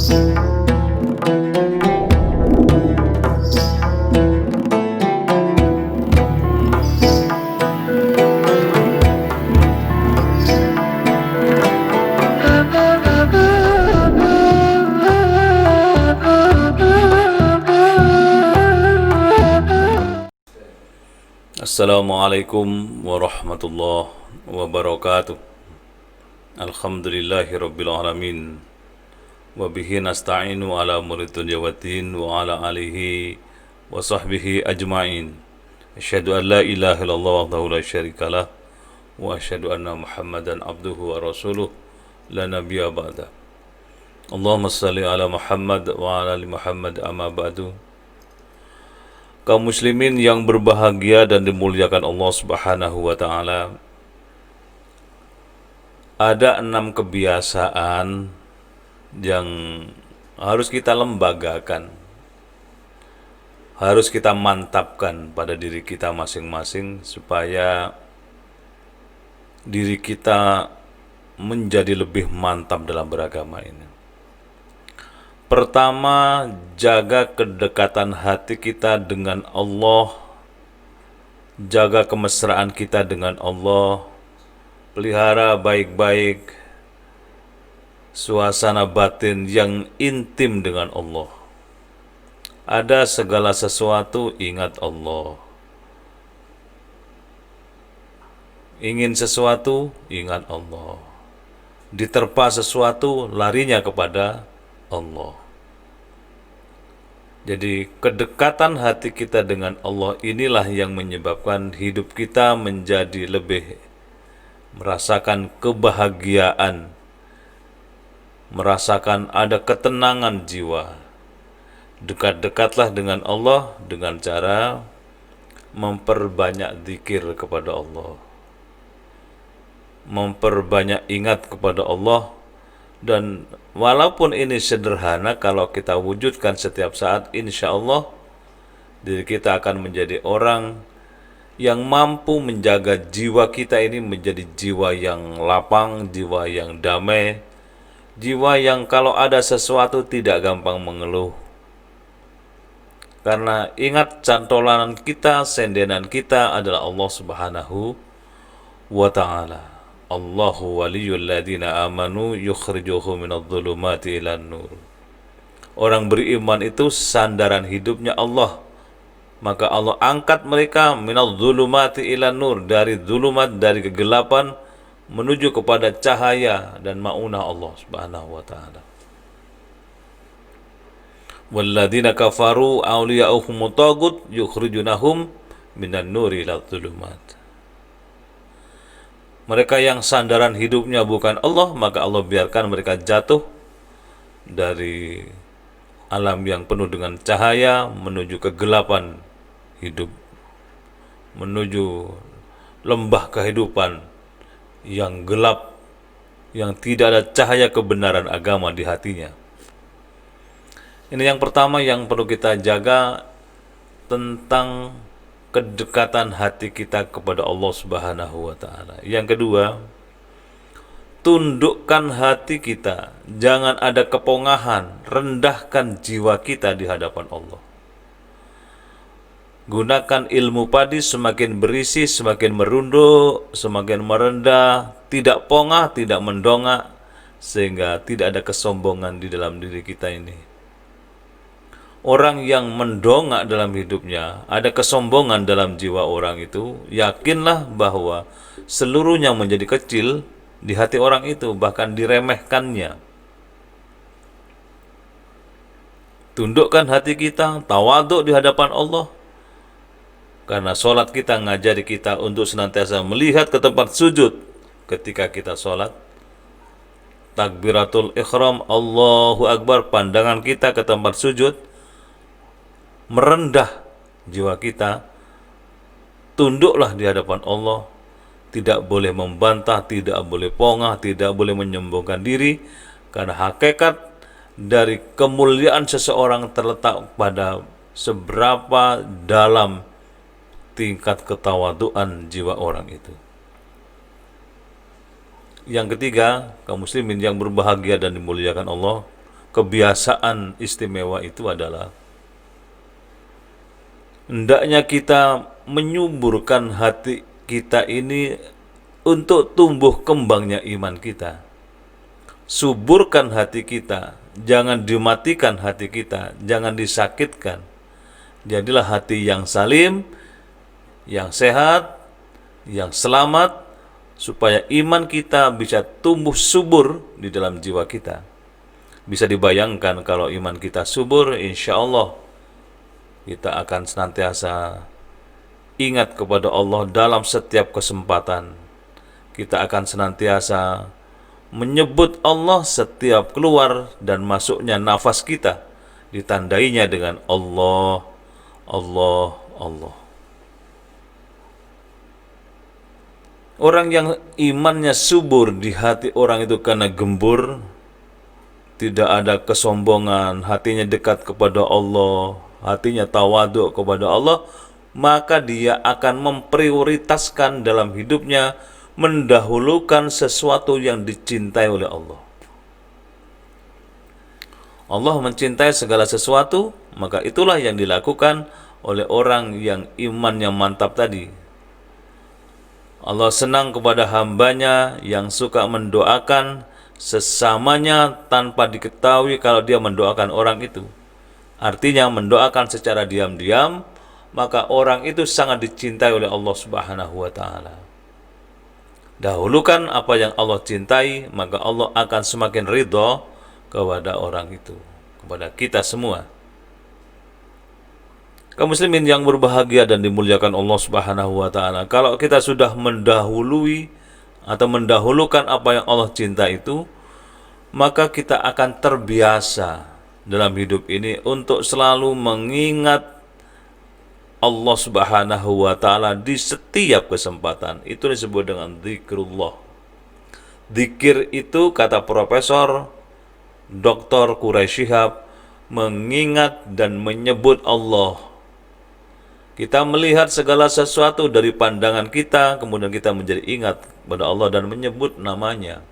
Assalamualaikum warahmatullahi wabarakatuh. Alhamdulillahi rabbil alamin. Wa bihi nasta'inu ala umuri dunya waddin wa ala alihi wa sahbihi ajma'in. Asyhadu an la ilaha illallah wahdahu la syarikalah wa asyhadu anna Muhammadan abduhu wa rasuluh la nabiyya ba'da. Allahumma salli ala Muhammad wa ala ali Muhammad amma ba'du. Kaum muslimin yang berbahagia dan dimuliakan Allah Subhanahu wa taala. Ada 6 kebiasaan yang harus kita lembagakan, harus kita mantapkan pada diri kita masing-masing supaya diri kita menjadi lebih mantap dalam beragama ini. Pertama, jaga kedekatan hati kita dengan Allah, jaga kemesraan kita dengan Allah, pelihara baik-baik suasana batin yang intim dengan Allah. Ada segala sesuatu, ingat Allah. Ingin sesuatu, ingat Allah. Diterpa sesuatu, larinya kepada Allah. Jadi kedekatan hati kita dengan Allah inilah yang menyebabkan hidup kita menjadi lebih merasakan kebahagiaan, merasakan ada ketenangan jiwa. Dekat-dekatlah dengan Allah dengan cara memperbanyak zikir kepada Allah, memperbanyak ingat kepada Allah. Dan walaupun ini sederhana, kalau kita wujudkan setiap saat, insya Allah diri kita akan menjadi orang yang mampu menjaga jiwa kita ini menjadi jiwa yang lapang, jiwa yang damai, jiwa yang kalau ada sesuatu tidak gampang mengeluh. Karena ingat, cantolan kita, sendenan kita adalah Allah Subhanahu wa ta'ala. Allahu waliyul ladina amanu yukhrijuhum minadh-dhulumati ilan nur. Orang beriman itu sandaran hidupnya Allah. Maka Allah angkat mereka minadh-dhulumati ilan nur, dari dhulumat, dari kegelapan menuju kepada cahaya dan maunah Allah Subhanahu wa taala. Walladzina kafaru awliya'uhum taghut yukhrijunahum minan nuri ila dhulumat. Mereka yang sandaran hidupnya bukan Allah, maka Allah biarkan mereka jatuh dari alam yang penuh dengan cahaya menuju kegelapan hidup, menuju lembah kehidupan yang gelap, yang tidak ada cahaya kebenaran agama di hatinya. Ini yang pertama yang perlu kita jaga, tentang kedekatan hati kita kepada Allah Subhanahu wa taala. Yang kedua, tundukkan hati kita, jangan ada kepongahan, rendahkan jiwa kita di hadapan Allah. Gunakan ilmu padi, semakin berisi, semakin merunduk, semakin merendah, tidak pongah, tidak mendongak, sehingga tidak ada kesombongan di dalam diri kita ini. Orang yang mendongak dalam hidupnya, ada kesombongan dalam jiwa orang itu, yakinlah bahwa seluruhnya menjadi kecil di hati orang itu, bahkan diremehkannya. Tundukkan hati kita, tawaduk di hadapan Allah. Karena sholat kita ngajari kita untuk senantiasa melihat ke tempat sujud ketika kita sholat. Takbiratul ikhram, Allahu Akbar, pandangan kita ke tempat sujud, merendah jiwa kita, tunduklah di hadapan Allah, tidak boleh membantah, tidak boleh pongah, tidak boleh menyombongkan diri, karena hakikat dari kemuliaan seseorang terletak pada seberapa dalam tingkat ketawaduan jiwa orang itu. Yang ketiga, kaum muslimin yang berbahagia dan dimuliakan Allah, kebiasaan istimewa itu adalah hendaknya kita menyuburkan hati kita ini untuk tumbuh kembangnya iman kita. Suburkan hati kita, jangan dimatikan hati kita, jangan disakitkan. Jadilah hati yang salim, yang sehat, yang selamat, supaya iman kita bisa tumbuh subur di dalam jiwa kita. Bisa dibayangkan kalau iman kita subur, insya Allah kita akan senantiasa ingat kepada Allah dalam setiap kesempatan. Kita akan senantiasa menyebut Allah setiap keluar dan masuknya nafas kita, ditandainya dengan Allah, Allah, Allah. Orang yang imannya subur di hati orang itu karena gembur, tidak ada kesombongan, hatinya dekat kepada Allah, hatinya tawaduk kepada Allah, maka dia akan memprioritaskan dalam hidupnya, mendahulukan sesuatu yang dicintai oleh Allah. Allah mencintai segala sesuatu, maka itulah yang dilakukan oleh orang yang imannya mantap tadi. Allah senang kepada hambanya yang suka mendoakan sesamanya tanpa diketahui kalau dia mendoakan orang itu. Artinya mendoakan secara diam-diam, maka orang itu sangat dicintai oleh Allah Subhanahu wa Ta'ala. Dahulukan apa yang Allah cintai, maka Allah akan semakin ridho kepada orang itu, kepada kita semua. Kaum muslimin yang berbahagia dan dimuliakan Allah Subhanahu wa Ta'ala, kalau kita sudah mendahului atau mendahulukan apa yang Allah cinta itu, maka kita akan terbiasa dalam hidup ini untuk selalu mengingat Allah Subhanahu wa Ta'ala di setiap kesempatan. Itu disebut dengan zikrullah. Zikir itu, kata Profesor Dr. Quraisy Shihab, mengingat dan menyebut Allah. Kita melihat segala sesuatu dari pandangan kita, kemudian kita menjadi ingat kepada Allah dan menyebut namanya.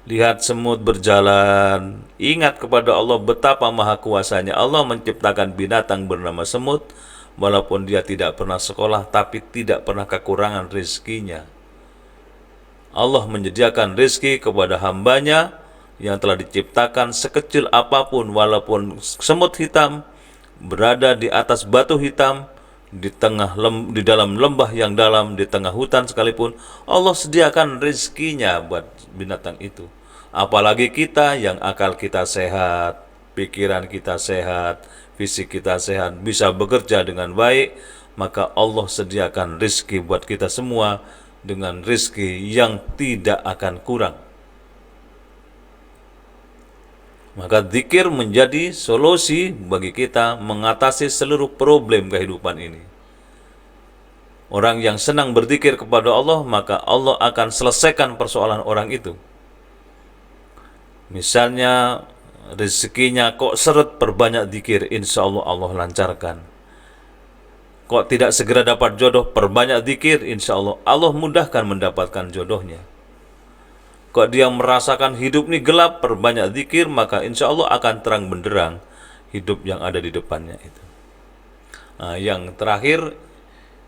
Lihat semut berjalan, ingat kepada Allah betapa maha kuasanya. Allah menciptakan binatang bernama semut, walaupun dia tidak pernah sekolah, tapi tidak pernah kekurangan rizkinya. Allah menyediakan rizki kepada hambanya yang telah diciptakan sekecil apapun, walaupun semut hitam berada di atas batu hitam, di dalam lembah yang dalam, di tengah hutan sekalipun, Allah sediakan rizkinya buat binatang itu. Apalagi kita yang akal kita sehat, pikiran kita sehat, fisik kita sehat, bisa bekerja dengan baik, maka Allah sediakan rizki buat kita semua dengan rizki yang tidak akan kurang. Maka zikir menjadi solusi bagi kita mengatasi seluruh problem kehidupan ini. Orang yang senang berzikir kepada Allah, maka Allah akan selesaikan persoalan orang itu. Misalnya rezekinya kok seret, perbanyak zikir, insya Allah Allah lancarkan. Kok tidak segera dapat jodoh, perbanyak zikir, insya Allah Allah mudahkan mendapatkan jodohnya. Kok dia merasakan hidup ini gelap, perbanyak zikir, maka insya Allah akan terang benderang hidup yang ada di depannya itu. Nah, yang terakhir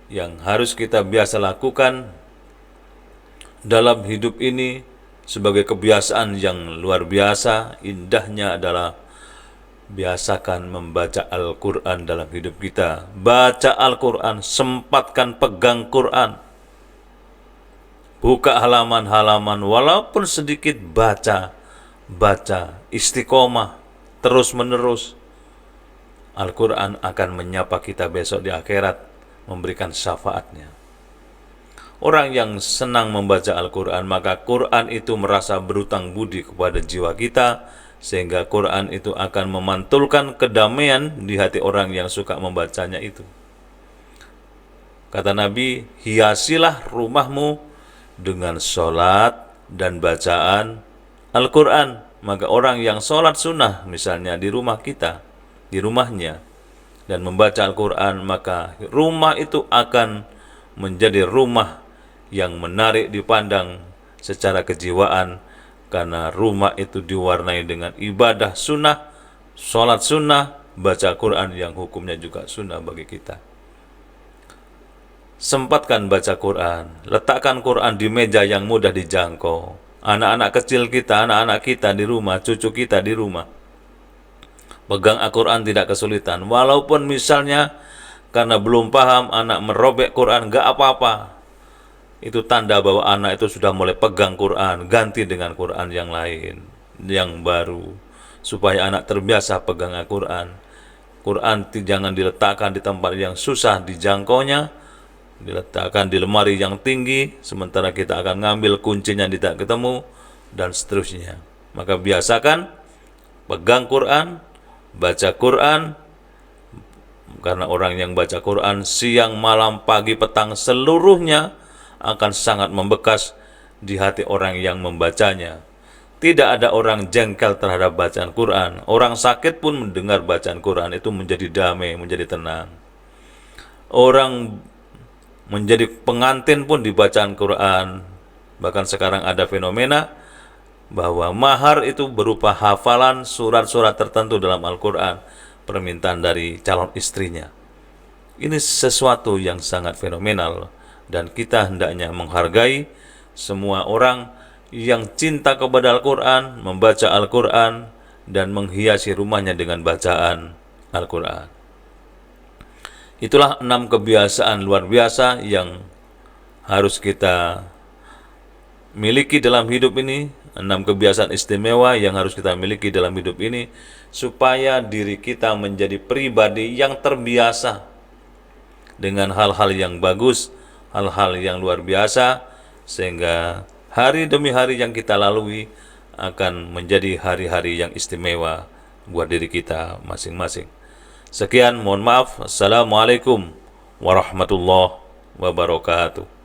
yang harus kita biasa lakukan dalam hidup ini sebagai kebiasaan yang luar biasa, indahnya adalah biasakan membaca Al-Quran dalam hidup kita. Baca Al-Quran, sempatkan pegang Quran. Buka halaman-halaman, walaupun sedikit, baca, istiqomah, terus-menerus. Al-Quran akan menyapa kita besok di akhirat, memberikan syafaatnya. Orang yang senang membaca Al-Quran, maka Quran itu merasa berutang budi kepada jiwa kita, sehingga Quran itu akan memantulkan kedamaian di hati orang yang suka membacanya itu. Kata Nabi, hiasilah rumahmu dengan sholat dan bacaan Al-Quran. Maka orang yang sholat sunnah misalnya di rumah kita, di rumahnya, dan membaca Al-Quran, maka rumah itu akan menjadi rumah yang menarik dipandang secara kejiwaan, karena rumah itu diwarnai dengan ibadah sunnah, sholat sunnah, baca Quran yang hukumnya juga sunnah bagi kita. Sempatkan baca Quran, letakkan Quran di meja yang mudah dijangkau. Anak-anak kecil kita, anak-anak kita di rumah, cucu kita di rumah, pegang Al-Quran tidak kesulitan. Walaupun misalnya karena belum paham anak merobek Quran, gak apa-apa. Itu tanda bahwa anak itu sudah mulai pegang Quran, ganti dengan Quran yang lain, yang baru, supaya anak terbiasa pegang Al-Quran. Quran jangan diletakkan di tempat yang susah dijangkaunya, diletakkan di lemari yang tinggi, sementara kita akan ngambil kuncinya tidak ketemu, dan seterusnya. Maka biasakan pegang Quran, baca Quran, karena orang yang baca Quran siang, malam, pagi, petang, seluruhnya akan sangat membekas di hati orang yang membacanya. Tidak ada orang jengkel terhadap bacaan Quran. Orang sakit pun mendengar bacaan Quran itu menjadi damai, menjadi tenang. Orang menjadi pengantin pun di bacaan Quran. Bahkan sekarang ada fenomena bahwa mahar itu berupa hafalan surat-surat tertentu dalam Al-Quran, permintaan dari calon istrinya. Ini sesuatu yang sangat fenomenal, dan kita hendaknya menghargai semua orang yang cinta kepada Al-Quran, membaca Al-Quran, dan menghiasi rumahnya dengan bacaan Al-Quran. Itulah 6 kebiasaan luar biasa yang harus kita miliki dalam hidup ini, 6 kebiasaan istimewa yang harus kita miliki dalam hidup ini, supaya diri kita menjadi pribadi yang terbiasa dengan hal-hal yang bagus, hal-hal yang luar biasa, sehingga hari demi hari yang kita lalui akan menjadi hari-hari yang istimewa buat diri kita masing-masing. Sekian, mohon maaf. Assalamualaikum warahmatullahi wabarakatuh.